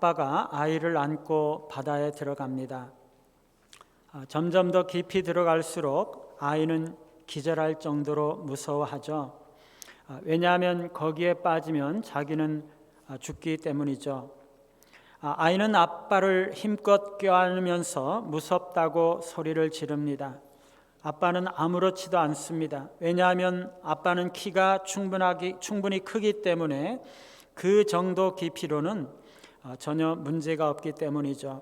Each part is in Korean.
아빠가 아이를 안고 바다에 들어갑니다. 점점 더 깊이 들어갈수록 아이는 기절할 정도로 무서워하죠. 왜냐하면 거기에 빠지면 자기는 죽기 때문이죠. 아이는 아빠를 힘껏 껴안으면서 무섭다고 소리를 지릅니다. 아빠는 아무렇지도 않습니다. 왜냐하면 아빠는 키가 충분히 크기 때문에 그 정도 깊이로는 전혀 문제가 없기 때문이죠.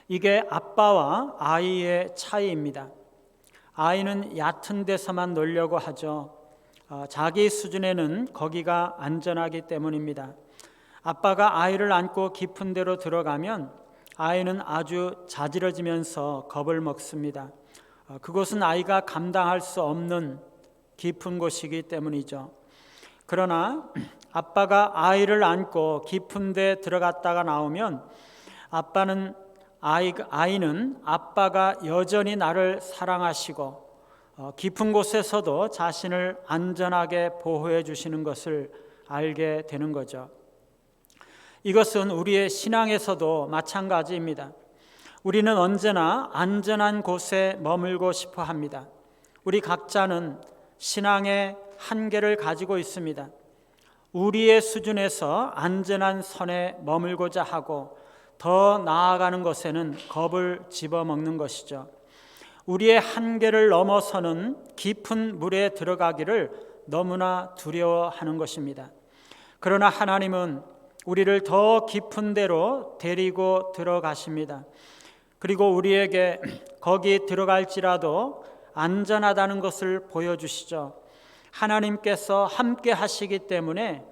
이게 아빠와 아이의 차이입니다. 아이는 얕은 데서만 놀려고 하죠. 자기 수준에는 거기가 안전하기 때문입니다. 아빠가 아이를 안고 깊은 데로 들어가면 아이는 아주 자지러지면서 겁을 먹습니다. 그곳은 아이가 감당할 수 없는 깊은 곳이기 때문이죠. 그러나 아빠가 아이를 안고 깊은 데 들어갔다가 나오면 아이는 아빠가 여전히 나를 사랑하시고 깊은 곳에서도 자신을 안전하게 보호해 주시는 것을 알게 되는 거죠. 이것은 우리의 신앙에서도 마찬가지입니다. 우리는 언제나 안전한 곳에 머물고 싶어 합니다. 우리 각자는 신앙의 한계를 가지고 있습니다. 우리의 수준에서 안전한 선에 머물고자 하고 더 나아가는 것에는 겁을 집어먹는 것이죠. 우리의 한계를 넘어서는 깊은 물에 들어가기를 너무나 두려워하는 것입니다. 그러나 하나님은 우리를 더 깊은 데로 데리고 들어가십니다. 그리고 우리에게 거기 들어갈지라도 안전하다는 것을 보여주시죠. 하나님께서 함께 하시기 때문에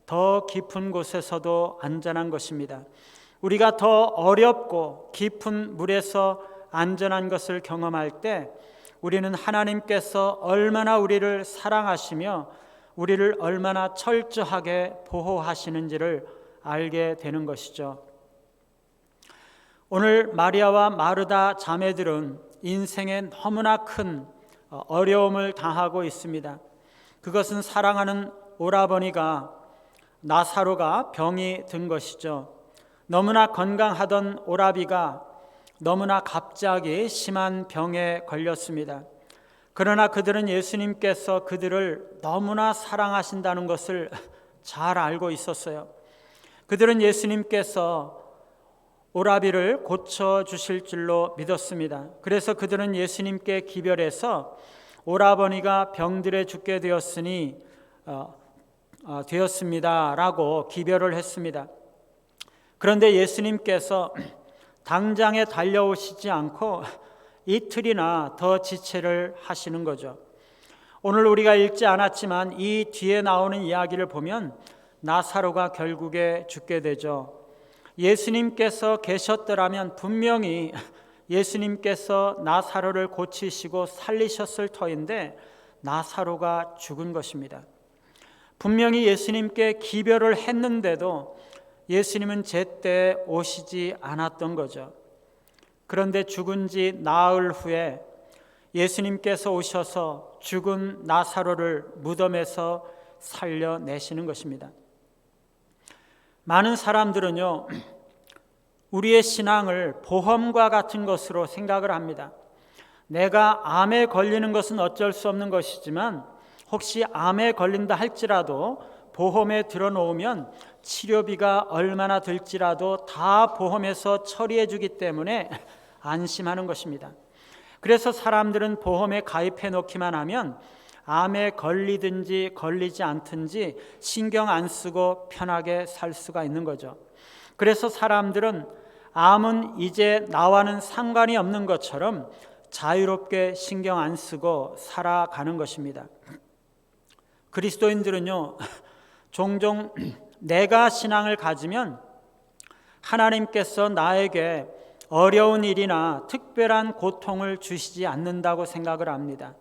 더 깊은 곳에서도 안전한 것입니다. 우리가 더 어렵고 깊은 물에서 안전한 것을 경험할 때 우리는 하나님께서 얼마나 우리를 사랑하시며 우리를 얼마나 철저하게 보호하시는지를 알게 되는 것이죠. 오늘 마리아와 마르다 자매들은 인생에 너무나 큰 어려움을 당하고 있습니다. 그것은 사랑하는 오라버니가 나사로가 병이 든 것이죠. 너무나 건강하던 오라비가 너무나 갑자기 심한 병에 걸렸습니다. 그러나 그들은 예수님께서 그들을 너무나 사랑하신다는 것을 잘 알고 있었어요. 그들은 예수님께서 오라비를 고쳐주실 줄로 믿었습니다. 그래서 그들은 예수님께 기별해서 오라버니가 병들에 죽게 되었습니다 라고 기별을 했습니다. 그런데 예수님께서 당장에 달려오시지 않고 이틀이나 더 지체를 하시는 거죠. 오늘 우리가 읽지 않았지만 이 뒤에 나오는 이야기를 보면 나사로가 결국에 죽게 되죠. 예수님께서 계셨더라면 분명히 예수님께서 나사로를 고치시고 살리셨을 터인데 나사로가 죽은 것입니다. 분명히 예수님께 기별을 했는데도 예수님은 제때 오시지 않았던 거죠. 그런데 죽은 지 나흘 후에 예수님께서 오셔서 죽은 나사로를 무덤에서 살려내시는 것입니다. 많은 사람들은요, 우리의 신앙을 보험과 같은 것으로 생각을 합니다. 내가 암에 걸리는 것은 어쩔 수 없는 것이지만 혹시 암에 걸린다 할지라도 보험에 들어놓으면 치료비가 얼마나 들지라도 다 보험에서 처리해 주기 때문에 안심하는 것입니다. 그래서 사람들은 보험에 가입해 놓기만 하면 암에 걸리든지 걸리지 않든지 신경 안 쓰고 편하게 살 수가 있는 거죠. 그래서 사람들은 암은 이제 나와는 상관이 없는 것처럼 자유롭게 신경 안 쓰고 살아가는 것입니다. 그리스도인들은요, 종종 내가 신앙을 가지면 하나님께서 나에게 어려운 일이나 특별한 고통을 주시지 않는다고 생각을 합니다.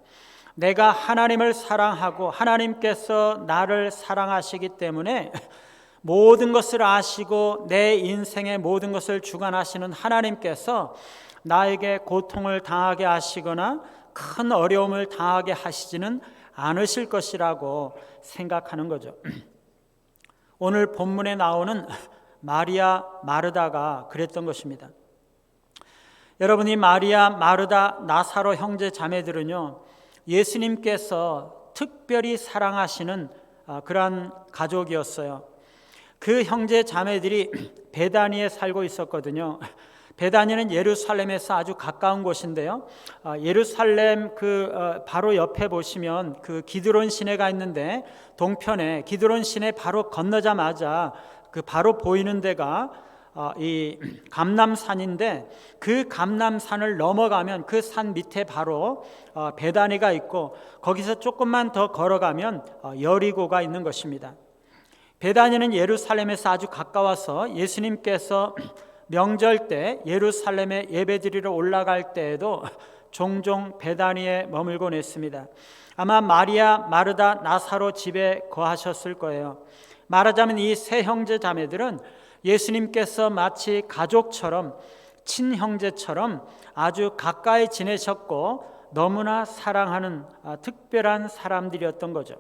내가 하나님을 사랑하고 하나님께서 나를 사랑하시기 때문에 모든 것을 아시고 내 인생의 모든 것을 주관하시는 하나님께서 나에게 고통을 당하게 하시거나 큰 어려움을 당하게 하시지는 않으실 것이라고 생각하는 거죠. 오늘 본문에 나오는 마리아, 마르다가 그랬던 것입니다. 여러분이 마리아, 마르다, 나사로 형제 자매들은요, 예수님께서 특별히 사랑하시는 그러한 가족이었어요. 그 형제 자매들이 베다니에 살고 있었거든요. 베다니는 예루살렘에서 아주 가까운 곳인데요. 예루살렘 바로 옆에 보시면 그 기드론 시내가 있는데, 동편에 기드론 시내 바로 건너자마자 그 바로 보이는 데가 이 감람산인데, 그 감람산을 넘어가면 그 산 밑에 바로 베다니가 있고, 거기서 조금만 더 걸어가면 여리고가 있는 것입니다. 베다니는 예루살렘에서 아주 가까워서 예수님께서 명절 때 예루살렘에 예배드리러 올라갈 때에도 종종 베다니에 머물곤 했습니다. 아마 마리아, 마르다, 나사로 집에 거하셨을 거예요. 말하자면 이 세 형제 자매들은 예수님께서 마치 가족처럼, 친형제처럼 아주 가까이 지내셨고 너무나 사랑하는 특별한 사람들이었던 거죠.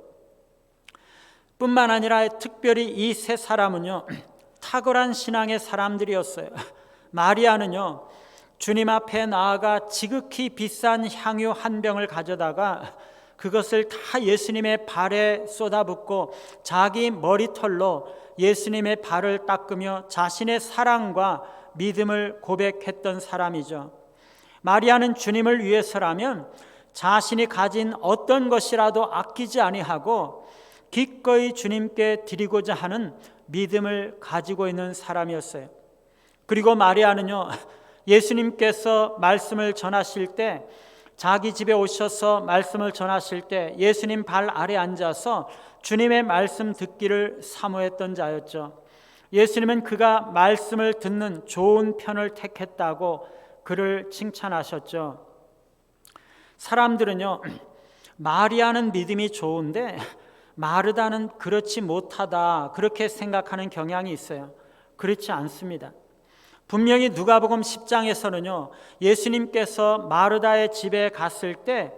뿐만 아니라 특별히 이 세 사람은요, 탁월한 신앙의 사람들이었어요. 마리아는요, 주님 앞에 나아가 지극히 비싼 향유 한 병을 가져다가 그것을 다 예수님의 발에 쏟아붓고 자기 머리털로 예수님의 발을 닦으며 자신의 사랑과 믿음을 고백했던 사람이죠. 마리아는 주님을 위해서라면 자신이 가진 어떤 것이라도 아끼지 아니하고 기꺼이 주님께 드리고자 하는 믿음을 가지고 있는 사람이었어요. 그리고 마리아는요, 예수님께서 말씀을 전하실 때, 자기 집에 오셔서 말씀을 전하실 때 예수님 발 아래 앉아서 주님의 말씀 듣기를 사모했던 자였죠. 예수님은 그가 말씀을 듣는 좋은 편을 택했다고 그를 칭찬하셨죠. 사람들은요, 마리아는 믿음이 좋은데 마르다는 그렇지 못하다, 그렇게 생각하는 경향이 있어요. 그렇지 않습니다. 분명히 누가복음 10장에서는요, 예수님께서 마르다의 집에 갔을 때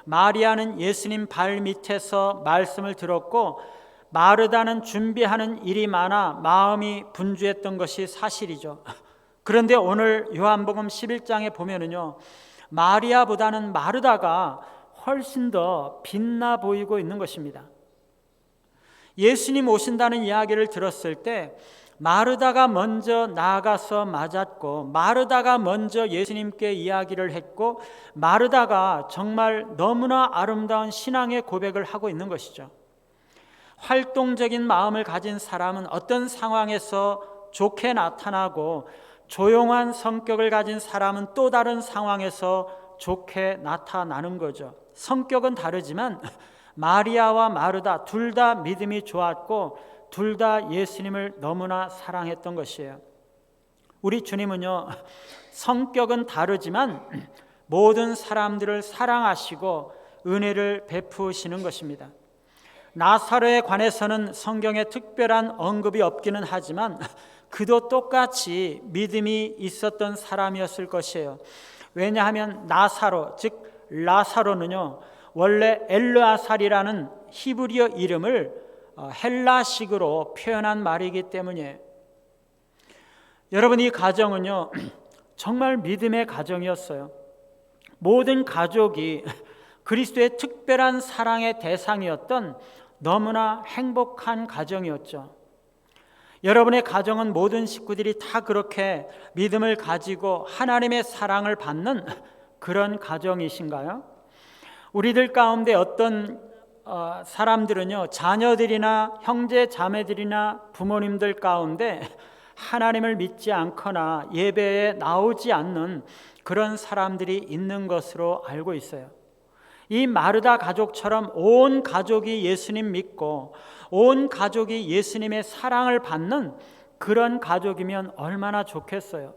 마리아는 예수님 발 밑에서 말씀을 들었고, 마르다는 준비하는 일이 많아 마음이 분주했던 것이 사실이죠. 그런데 오늘 요한복음 11장에 보면은요, 마리아보다는 마르다가 훨씬 더 빛나 보이고 있는 것입니다. 예수님 오신다는 이야기를 들었을 때 마르다가 먼저 나아가서 맞았고, 마르다가 먼저 예수님께 이야기를 했고, 마르다가 정말 너무나 아름다운 신앙의 고백을 하고 있는 것이죠. 활동적인 마음을 가진 사람은 어떤 상황에서 좋게 나타나고, 조용한 성격을 가진 사람은 또 다른 상황에서 좋게 나타나는 거죠. 성격은 다르지만 마리아와 마르다 둘 다 믿음이 좋았고 둘 다 예수님을 너무나 사랑했던 것이에요. 우리 주님은요, 성격은 다르지만 모든 사람들을 사랑하시고 은혜를 베푸시는 것입니다. 나사로에 관해서는 성경에 특별한 언급이 없기는 하지만 그도 똑같이 믿음이 있었던 사람이었을 것이에요. 왜냐하면 나사로, 즉 라사로는요, 원래 엘르아살이라는 히브리어 이름을 헬라식으로 표현한 말이기 때문이에요. 여러분, 이 가정은요, 정말 믿음의 가정이었어요. 모든 가족이 그리스도의 특별한 사랑의 대상이었던 너무나 행복한 가정이었죠. 여러분의 가정은 모든 식구들이 다 그렇게 믿음을 가지고 하나님의 사랑을 받는 그런 가정이신가요? 우리들 가운데 어떤 사람들은요, 자녀들이나 형제 자매들이나 부모님들 가운데 하나님을 믿지 않거나 예배에 나오지 않는 그런 사람들이 있는 것으로 알고 있어요. 이 마르다 가족처럼 온 가족이 예수님 믿고 온 가족이 예수님의 사랑을 받는 그런 가족이면 얼마나 좋겠어요.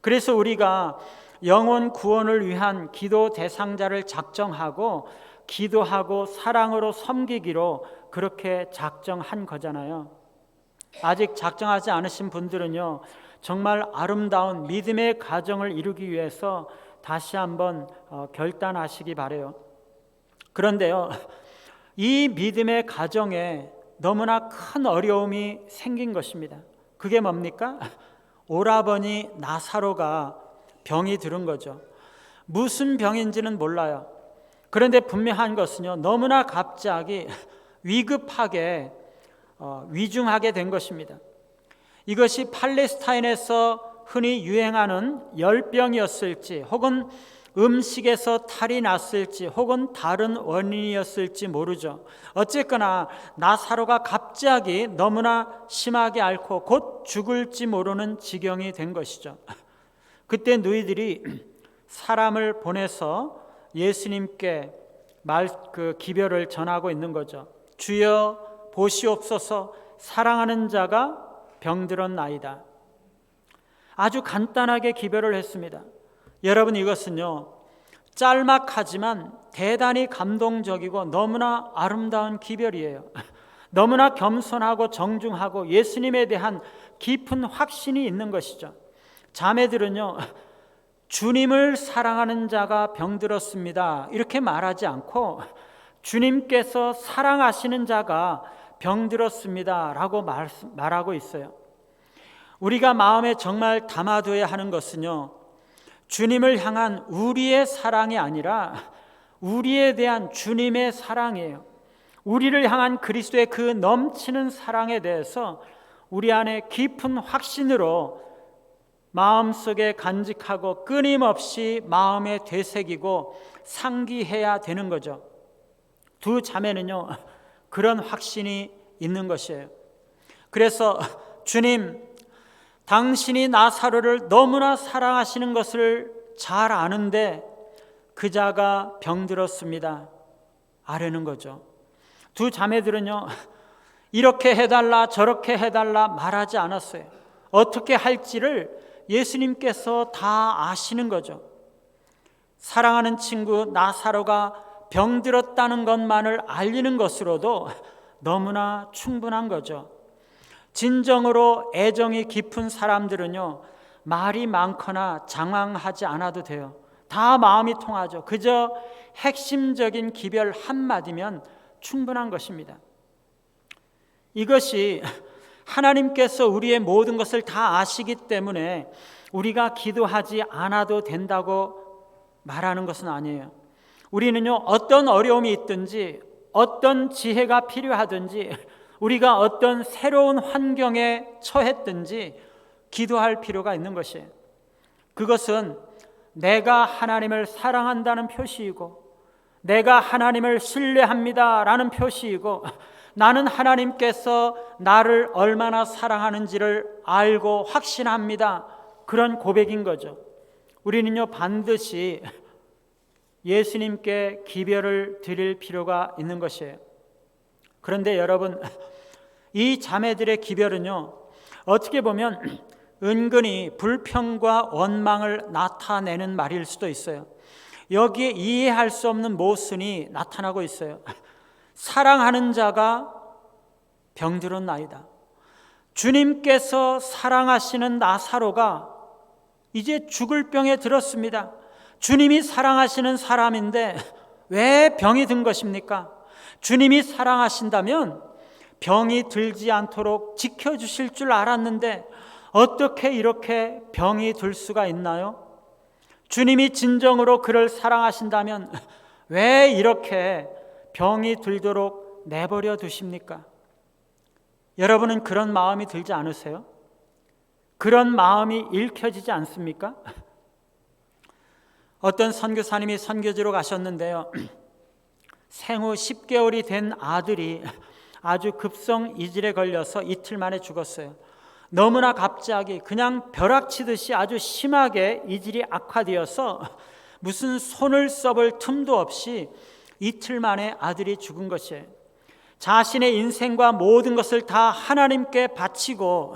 그래서 우리가 영혼 구원을 위한 기도 대상자를 작정하고 기도하고 사랑으로 섬기기로 그렇게 작정한 거잖아요. 아직 작정하지 않으신 분들은요, 정말 아름다운 믿음의 가정을 이루기 위해서 다시 한번 결단하시기 바라요. 그런데요, 이 믿음의 가정에 너무나 큰 어려움이 생긴 것입니다. 그게 뭡니까? 오라버니 나사로가 병이 들은 거죠. 무슨 병인지는 몰라요. 그런데 분명한 것은요, 너무나 갑자기 위급하게 위중하게 된 것입니다. 이것이 팔레스타인에서 흔히 유행하는 열병이었을지, 혹은 음식에서 탈이 났을지, 혹은 다른 원인이었을지 모르죠. 어쨌거나 나사로가 갑자기 너무나 심하게 앓고 곧 죽을지 모르는 지경이 된 것이죠. 그때 너희들이 사람을 보내서 예수님께 기별을 전하고 있는 거죠. 주여 보시옵소서, 사랑하는 자가 병들었나이다. 아주 간단하게 기별을 했습니다. 여러분, 이것은요, 짤막하지만 대단히 감동적이고 너무나 아름다운 기별이에요. 너무나 겸손하고 정중하고 예수님에 대한 깊은 확신이 있는 것이죠. 자매들은요, 주님을 사랑하는 자가 병들었습니다, 이렇게 말하지 않고 주님께서 사랑하시는 자가 병들었습니다 라고 말하고 있어요. 우리가 마음에 정말 담아둬야 하는 것은요, 주님을 향한 우리의 사랑이 아니라 우리에 대한 주님의 사랑이에요. 우리를 향한 그리스도의 그 넘치는 사랑에 대해서 우리 안에 깊은 확신으로 마음속에 간직하고 끊임없이 마음에 되새기고 상기해야 되는 거죠. 두 자매는요, 그런 확신이 있는 것이에요. 그래서 주님, 당신이 나사로를 너무나 사랑하시는 것을 잘 아는데 그 자가 병들었습니다, 아뢰는 거죠. 두 자매들은요, 이렇게 해달라 저렇게 해달라 말하지 않았어요. 어떻게 할지를 예수님께서 다 아시는 거죠. 사랑하는 친구 나사로가 병들었다는 것만을 알리는 것으로도 너무나 충분한 거죠. 진정으로 애정이 깊은 사람들은요, 말이 많거나 장황하지 않아도 돼요. 다 마음이 통하죠. 그저 핵심적인 기별 한마디면 충분한 것입니다. 이것이 하나님께서 우리의 모든 것을 다 아시기 때문에 우리가 기도하지 않아도 된다고 말하는 것은 아니에요. 우리는요, 어떤 어려움이 있든지 어떤 지혜가 필요하든지 우리가 어떤 새로운 환경에 처했든지 기도할 필요가 있는 것이에요. 그것은 내가 하나님을 사랑한다는 표시이고 내가 하나님을 신뢰합니다 라는 표시이고 나는 하나님께서 나를 얼마나 사랑하는지를 알고 확신합니다, 그런 고백인 거죠. 우리는요, 반드시 예수님께 기별을 드릴 필요가 있는 것이에요. 그런데 여러분, 이 자매들의 기별은요, 어떻게 보면 은근히 불평과 원망을 나타내는 말일 수도 있어요. 여기에 이해할 수 없는 모순이 나타나고 있어요. 사랑하는 자가 병들었나이다. 주님께서 사랑하시는 나사로가 이제 죽을 병에 들었습니다. 주님이 사랑하시는 사람인데 왜 병이 든 것입니까? 주님이 사랑하신다면 병이 들지 않도록 지켜주실 줄 알았는데 어떻게 이렇게 병이 들 수가 있나요? 주님이 진정으로 그를 사랑하신다면 왜 이렇게 병이 들도록 내버려 두십니까? 여러분은 그런 마음이 들지 않으세요? 그런 마음이 읽혀지지 않습니까? 어떤 선교사님이 선교지로 가셨는데요, 생후 10개월이 된 아들이 아주 급성 이질에 걸려서 이틀 만에 죽었어요. 너무나 갑자기 그냥 벼락치듯이 아주 심하게 이질이 악화되어서 무슨 손을 써볼 틈도 없이 이틀 만에 아들이 죽은 것이에요. 자신의 인생과 모든 것을 다 하나님께 바치고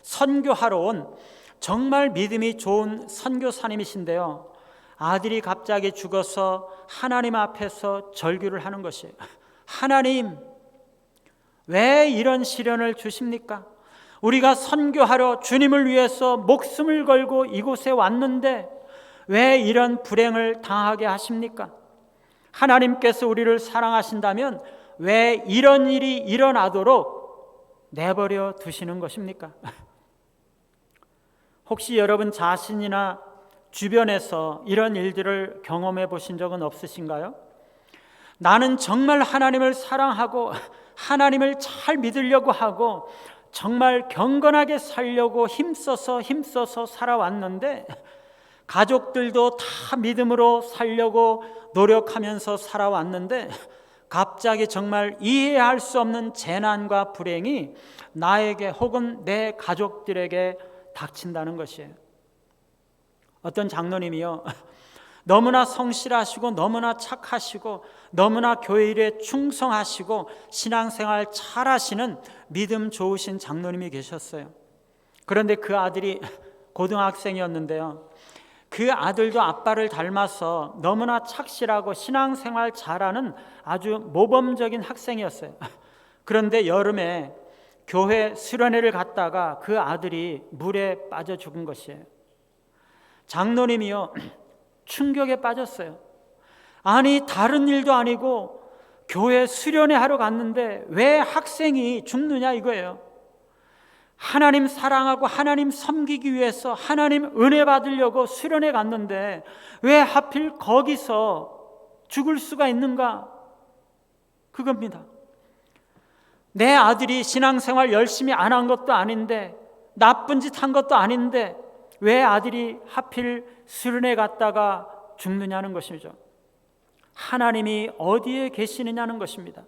선교하러 온 정말 믿음이 좋은 선교사님이신데요, 아들이 갑자기 죽어서 하나님 앞에서 절규를 하는 것이에요. 하나님, 왜 이런 시련을 주십니까? 우리가 선교하러 주님을 위해서 목숨을 걸고 이곳에 왔는데 왜 이런 불행을 당하게 하십니까? 하나님께서 우리를 사랑하신다면 왜 이런 일이 일어나도록 내버려 두시는 것입니까? 혹시 여러분 자신이나 주변에서 이런 일들을 경험해 보신 적은 없으신가요? 나는 정말 하나님을 사랑하고 하나님을 잘 믿으려고 하고 정말 경건하게 살려고 힘써서 살아왔는데, 가족들도 다 믿음으로 살려고 노력하면서 살아왔는데, 갑자기 정말 이해할 수 없는 재난과 불행이 나에게 혹은 내 가족들에게 닥친다는 것이에요. 어떤 장로님이요, 너무나 성실하시고 너무나 착하시고 너무나 교회 일에 충성하시고 신앙생활 잘하시는 믿음 좋으신 장로님이 계셨어요. 그런데 그 아들이 고등학생이었는데요, 그 아들도 아빠를 닮아서 너무나 착실하고 신앙생활 잘하는 아주 모범적인 학생이었어요. 그런데 여름에 교회 수련회를 갔다가 그 아들이 물에 빠져 죽은 것이에요. 장로님이요, 충격에 빠졌어요. 아니, 다른 일도 아니고 교회 수련회 하러 갔는데 왜 학생이 죽느냐 이거예요. 하나님 사랑하고 하나님 섬기기 위해서 하나님 은혜 받으려고 수련회 갔는데 왜 하필 거기서 죽을 수가 있는가? 그겁니다. 내 아들이 신앙생활 열심히 안 한 것도 아닌데, 나쁜 짓 한 것도 아닌데 왜 아들이 하필 수련회 갔다가 죽느냐는 것이죠. 하나님이 어디에 계시느냐는 것입니다.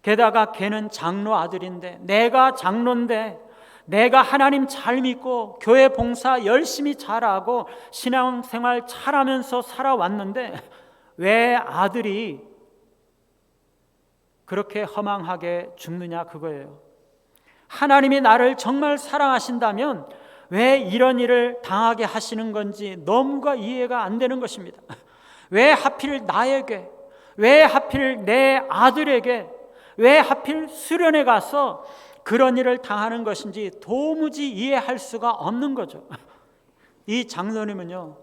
게다가 걔는 장로 아들인데, 내가 장로인데, 내가 하나님 잘 믿고 교회 봉사 열심히 잘하고 신앙생활 잘하면서 살아왔는데 왜 아들이 그렇게 허망하게 죽느냐 그거예요. 하나님이 나를 정말 사랑하신다면 왜 이런 일을 당하게 하시는 건지 너무가 이해가 안 되는 것입니다. 왜 하필 나에게, 왜 하필 내 아들에게, 왜 하필 수련회 가서 그런 일을 당하는 것인지 도무지 이해할 수가 없는 거죠. 이 장로님은요,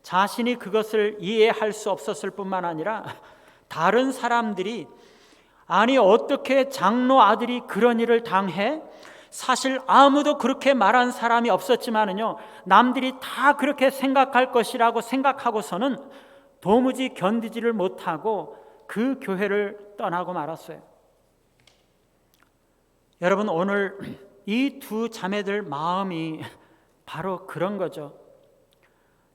자신이 그것을 이해할 수 없었을 뿐만 아니라 다른 사람들이, 아니 어떻게 장로 아들이 그런 일을 당해? 사실 아무도 그렇게 말한 사람이 없었지만은요, 남들이 다 그렇게 생각할 것이라고 생각하고서는 도무지 견디지를 못하고 그 교회를 떠나고 말았어요. 여러분, 오늘 이 두 자매들 마음이 바로 그런 거죠.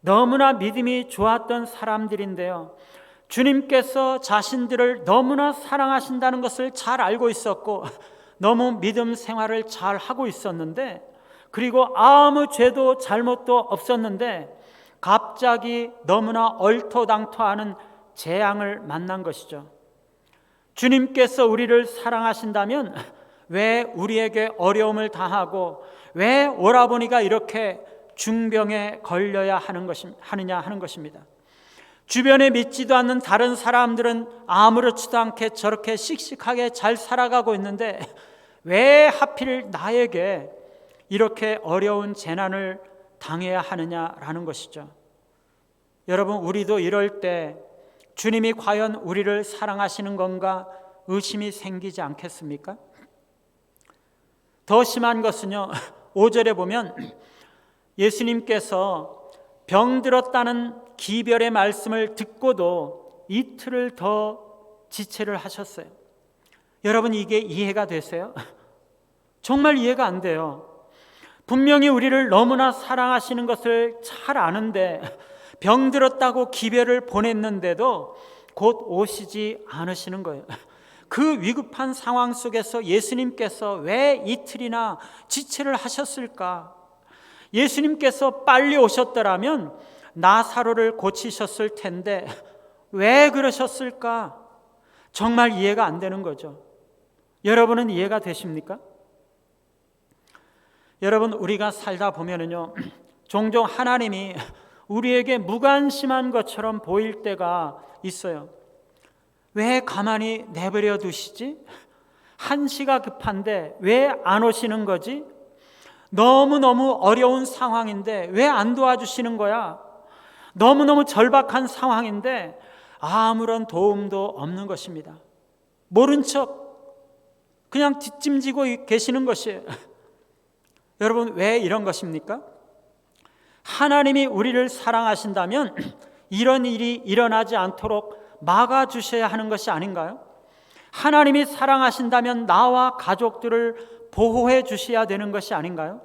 너무나 믿음이 좋았던 사람들인데요, 주님께서 자신들을 너무나 사랑하신다는 것을 잘 알고 있었고 너무 믿음 생활을 잘 하고 있었는데, 그리고 아무 죄도 잘못도 없었는데 갑자기 너무나 얼토당토하는 재앙을 만난 것이죠. 주님께서 우리를 사랑하신다면 왜 우리에게 어려움을 당하고 왜 오라버니가 이렇게 중병에 걸려야 하느냐 하는 것입니다. 주변에 믿지도 않는 다른 사람들은 아무렇지도 않게 저렇게 씩씩하게 잘 살아가고 있는데 왜 하필 나에게 이렇게 어려운 재난을 당해야 하느냐라는 것이죠. 여러분, 우리도 이럴 때 주님이 과연 우리를 사랑하시는 건가 의심이 생기지 않겠습니까? 더 심한 것은요, 5절에 보면 예수님께서 병들었다는 기별의 말씀을 듣고도 이틀을 더 지체를 하셨어요. 여러분, 이게 이해가 되세요? 정말 이해가 안 돼요. 분명히 우리를 너무나 사랑하시는 것을 잘 아는데 병들었다고 기별을 보냈는데도 곧 오시지 않으시는 거예요. 그 위급한 상황 속에서 예수님께서 왜 이틀이나 지체를 하셨을까? 예수님께서 빨리 오셨더라면 나사로를 고치셨을 텐데 왜 그러셨을까? 정말 이해가 안 되는 거죠. 여러분은 이해가 되십니까? 여러분, 우리가 살다 보면은요, 종종 하나님이 우리에게 무관심한 것처럼 보일 때가 있어요. 왜 가만히 내버려 두시지? 한시가 급한데 왜 안 오시는 거지? 너무너무 어려운 상황인데 왜 안 도와주시는 거야? 너무너무 절박한 상황인데 아무런 도움도 없는 것입니다. 모른 척 그냥 뒷짐지고 계시는 것이에요. 여러분, 왜 이런 것입니까? 하나님이 우리를 사랑하신다면 이런 일이 일어나지 않도록 막아주셔야 하는 것이 아닌가요? 하나님이 사랑하신다면 나와 가족들을 보호해 주셔야 되는 것이 아닌가요?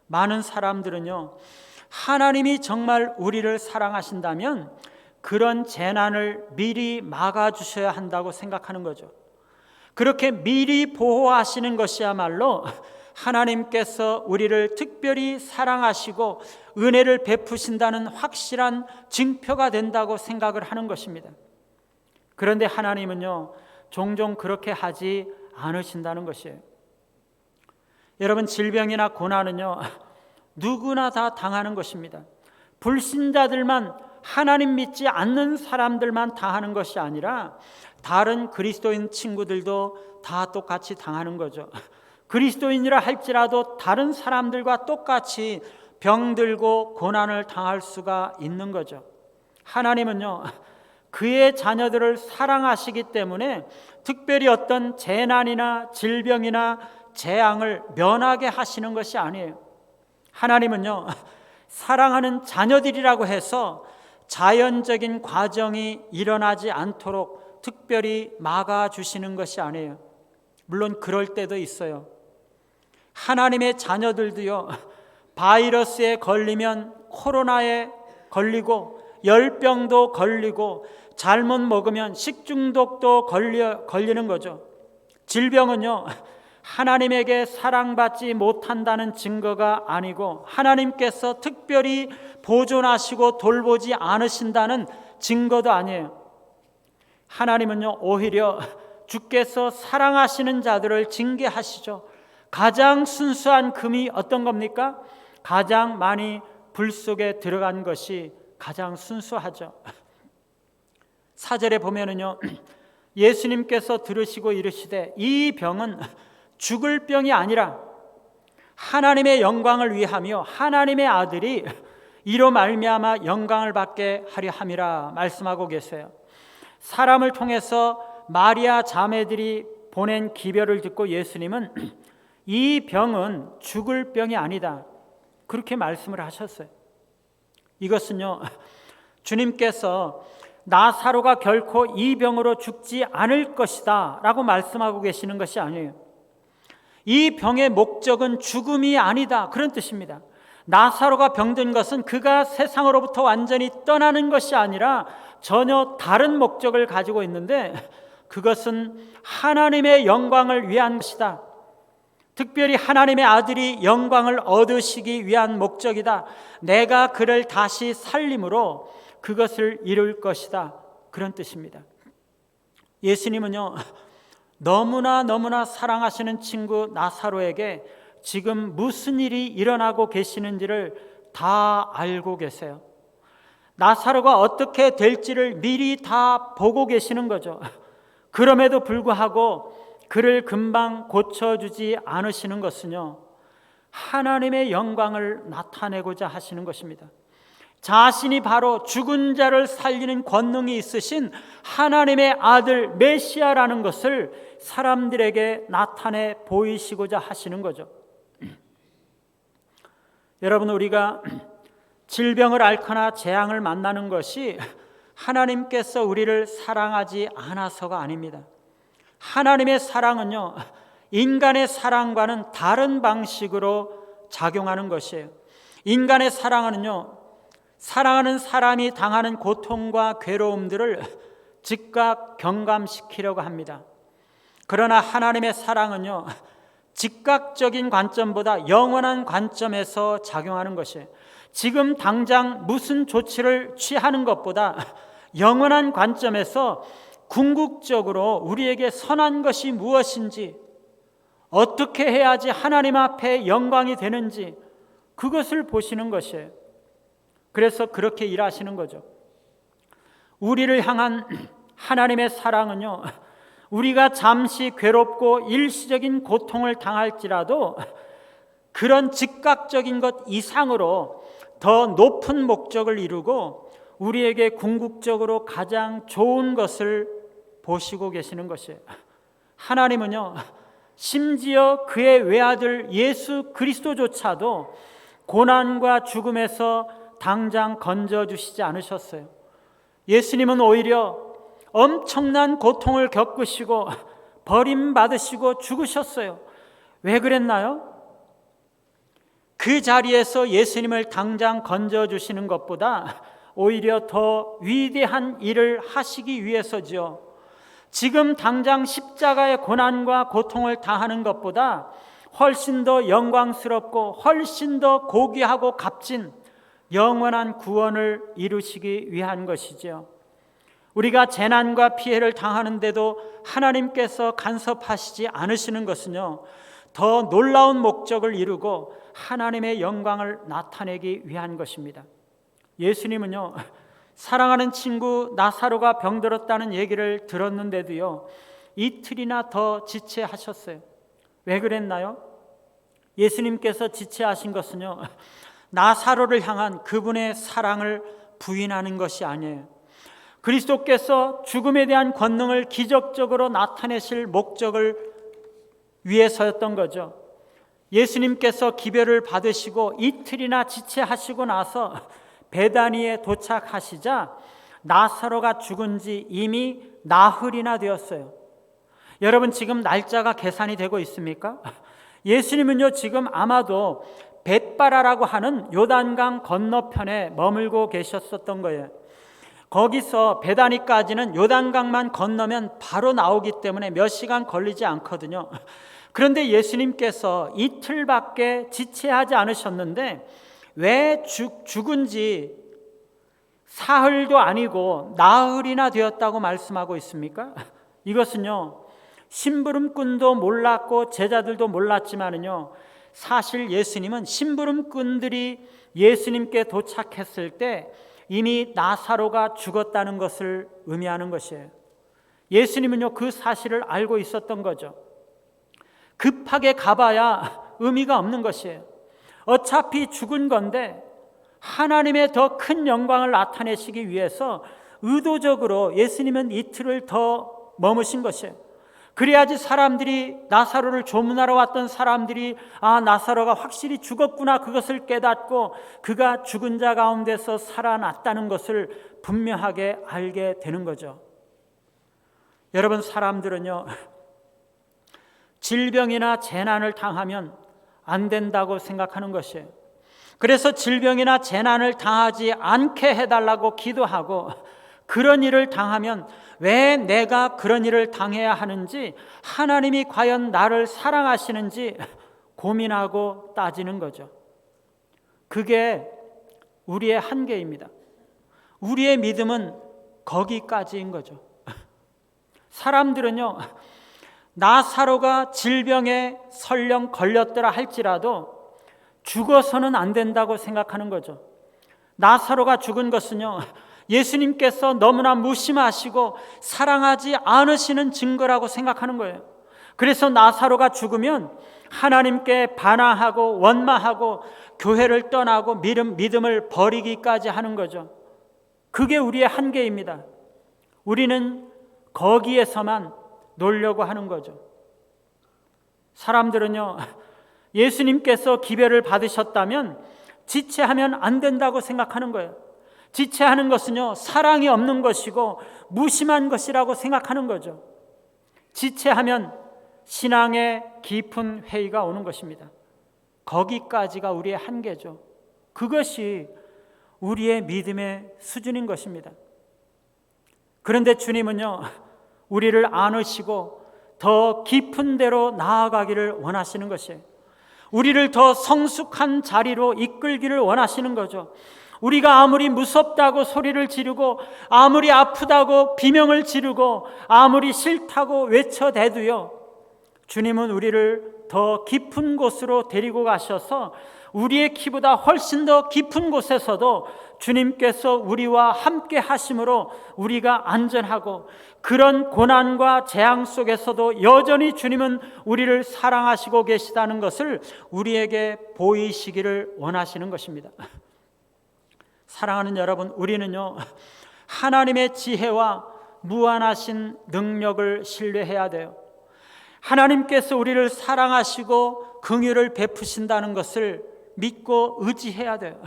많은 사람들은요, 하나님이 정말 우리를 사랑하신다면 그런 재난을 미리 막아주셔야 한다고 생각하는 거죠. 그렇게 미리 보호하시는 것이야말로 하나님께서 우리를 특별히 사랑하시고 은혜를 베푸신다는 확실한 증표가 된다고 생각을 하는 것입니다. 그런데 하나님은요, 종종 그렇게 하지 않으신다는 것이에요. 여러분, 질병이나 고난은요, 누구나 다 당하는 것입니다. 불신자들만, 하나님 믿지 않는 사람들만 당하는 것이 아니라 다른 그리스도인 친구들도 다 똑같이 당하는 거죠. 그리스도인이라 할지라도 다른 사람들과 똑같이 병들고 고난을 당할 수가 있는 거죠. 하나님은요, 그의 자녀들을 사랑하시기 때문에 특별히 어떤 재난이나 질병이나 재앙을 면하게 하시는 것이 아니에요. 하나님은요, 사랑하는 자녀들이라고 해서 자연적인 과정이 일어나지 않도록 특별히 막아주시는 것이 아니에요. 물론 그럴 때도 있어요. 하나님의 자녀들도요, 바이러스에 걸리면 코로나에 걸리고 열병도 걸리고 잘못 먹으면 식중독도 걸리는 거죠. 질병은요, 하나님에게 사랑받지 못한다는 증거가 아니고 하나님께서 특별히 보존하시고 돌보지 않으신다는 증거도 아니에요. 하나님은요, 오히려 주께서 사랑하시는 자들을 징계하시죠. 가장 순수한 금이 어떤 겁니까? 가장 많이 불 속에 들어간 것이 가장 순수하죠. 4절에 보면은요, 예수님께서 들으시고 이르시되 이 병은 죽을 병이 아니라 하나님의 영광을 위하며 하나님의 아들이 이로 말미암아 영광을 받게 하려 함이라 말씀하고 계세요. 사람을 통해서 마리아 자매들이 보낸 기별을 듣고 예수님은 이 병은 죽을 병이 아니다, 그렇게 말씀을 하셨어요. 이것은요, 주님께서 나사로가 결코 이 병으로 죽지 않을 것이다 라고 말씀하고 계시는 것이 아니에요. 이 병의 목적은 죽음이 아니다, 그런 뜻입니다. 나사로가 병든 것은 그가 세상으로부터 완전히 떠나는 것이 아니라 전혀 다른 목적을 가지고 있는데 그것은 하나님의 영광을 위한 것이다. 특별히 하나님의 아들이 영광을 얻으시기 위한 목적이다. 내가 그를 다시 살림으로 그것을 이룰 것이다, 그런 뜻입니다. 예수님은요, 너무나 사랑하시는 친구 나사로에게 지금 무슨 일이 일어나고 계시는지를 다 알고 계세요. 나사로가 어떻게 될지를 미리 다 보고 계시는 거죠. 그럼에도 불구하고 그를 금방 고쳐주지 않으시는 것은요, 하나님의 영광을 나타내고자 하시는 것입니다. 자신이 바로 죽은 자를 살리는 권능이 있으신 하나님의 아들 메시아라는 것을 사람들에게 나타내 보이시고자 하시는 거죠. 여러분, 우리가 질병을 앓거나 재앙을 만나는 것이 하나님께서 우리를 사랑하지 않아서가 아닙니다. 하나님의 사랑은요, 인간의 사랑과는 다른 방식으로 작용하는 것이에요. 인간의 사랑은요, 사랑하는 사람이 당하는 고통과 괴로움들을 즉각 경감시키려고 합니다. 그러나 하나님의 사랑은요, 즉각적인 관점보다 영원한 관점에서 작용하는 것이에요. 지금 당장 무슨 조치를 취하는 것보다 영원한 관점에서 궁극적으로 우리에게 선한 것이 무엇인지, 어떻게 해야지 하나님 앞에 영광이 되는지 그것을 보시는 것이에요. 그래서 그렇게 일하시는 거죠. 우리를 향한 하나님의 사랑은요, 우리가 잠시 괴롭고 일시적인 고통을 당할지라도 그런 즉각적인 것 이상으로 더 높은 목적을 이루고 우리에게 궁극적으로 가장 좋은 것을 보시고 계시는 것이에요. 하나님은요, 심지어 그의 외아들 예수 그리스도조차도 고난과 죽음에서 당장 건져주시지 않으셨어요. 예수님은 오히려 엄청난 고통을 겪으시고 버림받으시고 죽으셨어요. 왜 그랬나요? 그 자리에서 예수님을 당장 건져주시는 것보다 오히려 더 위대한 일을 하시기 위해서지요. 지금 당장 십자가의 고난과 고통을 다하는 것보다 훨씬 더 영광스럽고 훨씬 더 고귀하고 값진 영원한 구원을 이루시기 위한 것이죠. 우리가 재난과 피해를 당하는데도 하나님께서 간섭하시지 않으시는 것은요, 더 놀라운 목적을 이루고 하나님의 영광을 나타내기 위한 것입니다. 예수님은요, 사랑하는 친구 나사로가 병들었다는 얘기를 들었는데도요, 이틀이나 더 지체하셨어요. 왜 그랬나요? 예수님께서 지체하신 것은요, 나사로를 향한 그분의 사랑을 부인하는 것이 아니에요. 그리스도께서 죽음에 대한 권능을 기적적으로 나타내실 목적을 위해서였던 거죠. 예수님께서 기별을 받으시고 이틀이나 지체하시고 나서 베다니에 도착하시자 나사로가 죽은 지 이미 나흘이나 되었어요. 여러분, 지금 날짜가 계산이 되고 있습니까? 예수님은요, 지금 아마도 벳바라라고 하는 요단강 건너편에 머물고 계셨었던 거예요. 거기서 베다니까지는 요단강만 건너면 바로 나오기 때문에 몇 시간 걸리지 않거든요. 그런데 예수님께서 이틀밖에 지체하지 않으셨는데 왜 죽은 지 사흘도 아니고 나흘이나 되었다고 말씀하고 있습니까? 이것은요, 심부름꾼도 몰랐고 제자들도 몰랐지만은요, 사실 예수님은 심부름꾼들이 예수님께 도착했을 때 이미 나사로가 죽었다는 것을 의미하는 것이에요. 예수님은요, 그 사실을 알고 있었던 거죠. 급하게 가봐야 의미가 없는 것이에요. 어차피 죽은 건데 하나님의 더 큰 영광을 나타내시기 위해서 의도적으로 예수님은 이틀을 더 머무신 것이에요. 그래야지 사람들이, 나사로를 조문하러 왔던 사람들이 나사로가 확실히 죽었구나, 그것을 깨닫고 그가 죽은 자 가운데서 살아났다는 것을 분명하게 알게 되는 거죠. 여러분, 사람들은요, 질병이나 재난을 당하면 안 된다고 생각하는 것이에요. 그래서 질병이나 재난을 당하지 않게 해달라고 기도하고, 그런 일을 당하면 왜 내가 그런 일을 당해야 하는지, 하나님이 과연 나를 사랑하시는지 고민하고 따지는 거죠. 그게 우리의 한계입니다. 우리의 믿음은 거기까지인 거죠. 사람들은요, 나사로가 질병에 설령 걸렸더라 할지라도 죽어서는 안 된다고 생각하는 거죠. 나사로가 죽은 것은요, 예수님께서 너무나 무심하시고 사랑하지 않으시는 증거라고 생각하는 거예요. 그래서 나사로가 죽으면 하나님께 반항하고 원망하고 교회를 떠나고 믿음을 버리기까지 하는 거죠. 그게 우리의 한계입니다. 우리는 거기에서만 놀려고 하는 거죠. 사람들은요, 예수님께서 기별을 받으셨다면 지체하면 안 된다고 생각하는 거예요. 지체하는 것은요, 사랑이 없는 것이고 무심한 것이라고 생각하는 거죠. 지체하면 신앙의 깊은 회의가 오는 것입니다. 거기까지가 우리의 한계죠. 그것이 우리의 믿음의 수준인 것입니다. 그런데 주님은요, 우리를 안으시고 더 깊은 데로 나아가기를 원하시는 것이에요. 우리를 더 성숙한 자리로 이끌기를 원하시는 거죠. 우리가 아무리 무섭다고 소리를 지르고, 아무리 아프다고 비명을 지르고, 아무리 싫다고 외쳐대도요, 주님은 우리를 더 깊은 곳으로 데리고 가셔서 우리의 키보다 훨씬 더 깊은 곳에서도 주님께서 우리와 함께 하심으로 우리가 안전하고, 그런 고난과 재앙 속에서도 여전히 주님은 우리를 사랑하시고 계시다는 것을 우리에게 보이시기를 원하시는 것입니다. 사랑하는 여러분, 우리는요, 하나님의 지혜와 무한하신 능력을 신뢰해야 돼요. 하나님께서 우리를 사랑하시고 긍휼을 베푸신다는 것을 믿고 의지해야 돼요.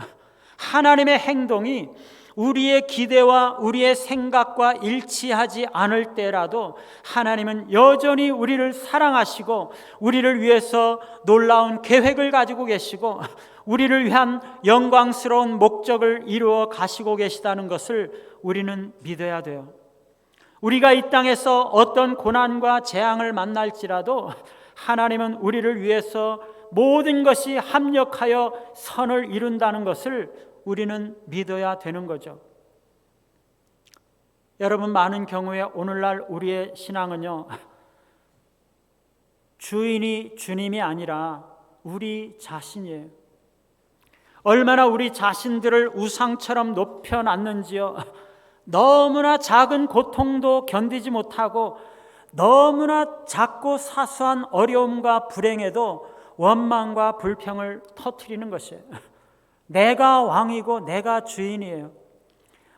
하나님의 행동이 우리의 기대와 우리의 생각과 일치하지 않을 때라도 하나님은 여전히 우리를 사랑하시고 우리를 위해서 놀라운 계획을 가지고 계시고 우리를 위한 영광스러운 목적을 이루어 가시고 계시다는 것을 우리는 믿어야 돼요. 우리가 이 땅에서 어떤 고난과 재앙을 만날지라도 하나님은 우리를 위해서 모든 것이 합력하여 선을 이룬다는 것을 우리는 믿어야 되는 거죠. 여러분, 많은 경우에 오늘날 우리의 신앙은요, 주인이 주님이 아니라 우리 자신이에요. 얼마나 우리 자신들을 우상처럼 높여놨는지요. 너무나 작은 고통도 견디지 못하고 너무나 작고 사소한 어려움과 불행에도 원망과 불평을 터뜨리는 것이에요. 내가 왕이고 내가 주인이에요.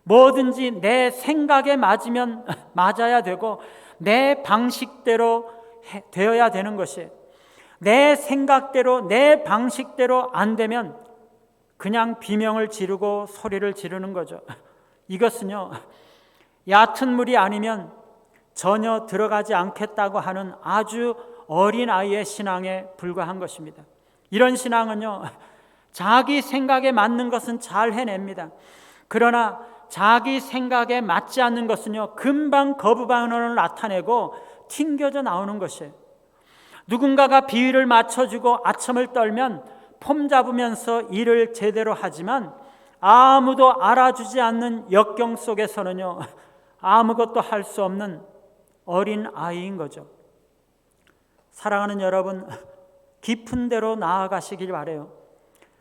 뭐든지 내 생각에 맞으면 맞아야 되고 내 방식대로 되어야 되는 것이에요. 내 생각대로 내 방식대로 안 되면 그냥 비명을 지르고 소리를 지르는 거죠. 이것은요, 얕은 물이 아니면 전혀 들어가지 않겠다고 하는 아주 어린 아이의 신앙에 불과한 것입니다. 이런 신앙은요, 자기 생각에 맞는 것은 잘 해냅니다. 그러나 자기 생각에 맞지 않는 것은요, 금방 거부 반응을 나타내고 튕겨져 나오는 것이에요. 누군가가 비위를 맞춰주고 아첨을 떨면 폼 잡으면서 일을 제대로 하지만 아무도 알아주지 않는 역경 속에서는요, 아무것도 할 수 없는 어린 아이인 거죠. 사랑하는 여러분, 깊은 데로 나아가시길 바라요.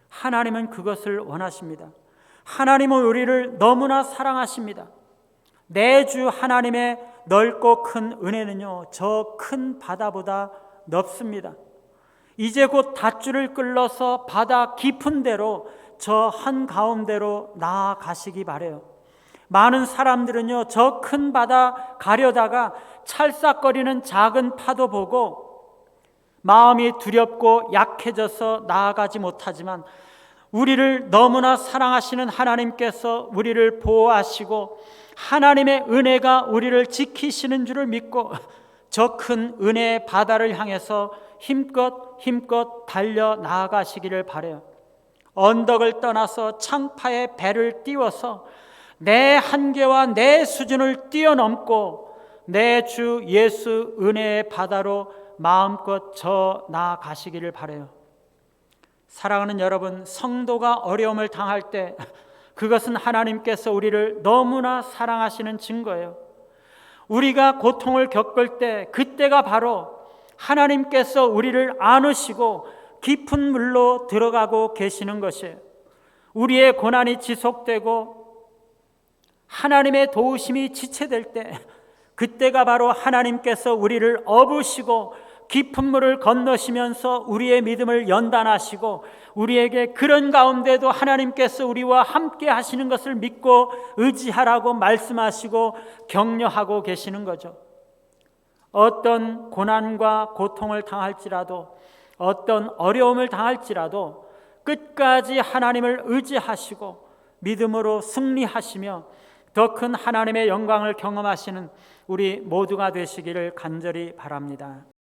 하나님은 그것을 원하십니다. 하나님은 우리를 너무나 사랑하십니다. 내 주 하나님의 넓고 큰 은혜는요, 저 큰 바다보다 넓습니다. 이제 곧 닷줄을 끌러서 바다 깊은 데로 저 한가운데로 나아가시기 바라요. 많은 사람들은요, 저 큰 바다 가려다가 찰싹거리는 작은 파도 보고 마음이 두렵고 약해져서 나아가지 못하지만 우리를 너무나 사랑하시는 하나님께서 우리를 보호하시고 하나님의 은혜가 우리를 지키시는 줄을 믿고 저 큰 은혜의 바다를 향해서 힘껏 달려 나아가시기를 바라요. 언덕을 떠나서 창파의 배를 띄워서 내 한계와 내 수준을 뛰어넘고 내 주 예수 은혜의 바다로 마음껏 저 나아가시기를 바라요. 사랑하는 여러분, 성도가 어려움을 당할 때 그것은 하나님께서 우리를 너무나 사랑하시는 증거예요. 우리가 고통을 겪을 때 그때가 바로 하나님께서 우리를 안으시고 깊은 물로 들어가고 계시는 것이에요. 우리의 고난이 지속되고 하나님의 도우심이 지체될 때 그때가 바로 하나님께서 우리를 업으시고 깊은 물을 건너시면서 우리의 믿음을 연단하시고 우리에게 그런 가운데도 하나님께서 우리와 함께 하시는 것을 믿고 의지하라고 말씀하시고 격려하고 계시는 거죠. 어떤 고난과 고통을 당할지라도 어떤 어려움을 당할지라도 끝까지 하나님을 의지하시고 믿음으로 승리하시며 더 큰 하나님의 영광을 경험하시는 우리 모두가 되시기를 간절히 바랍니다.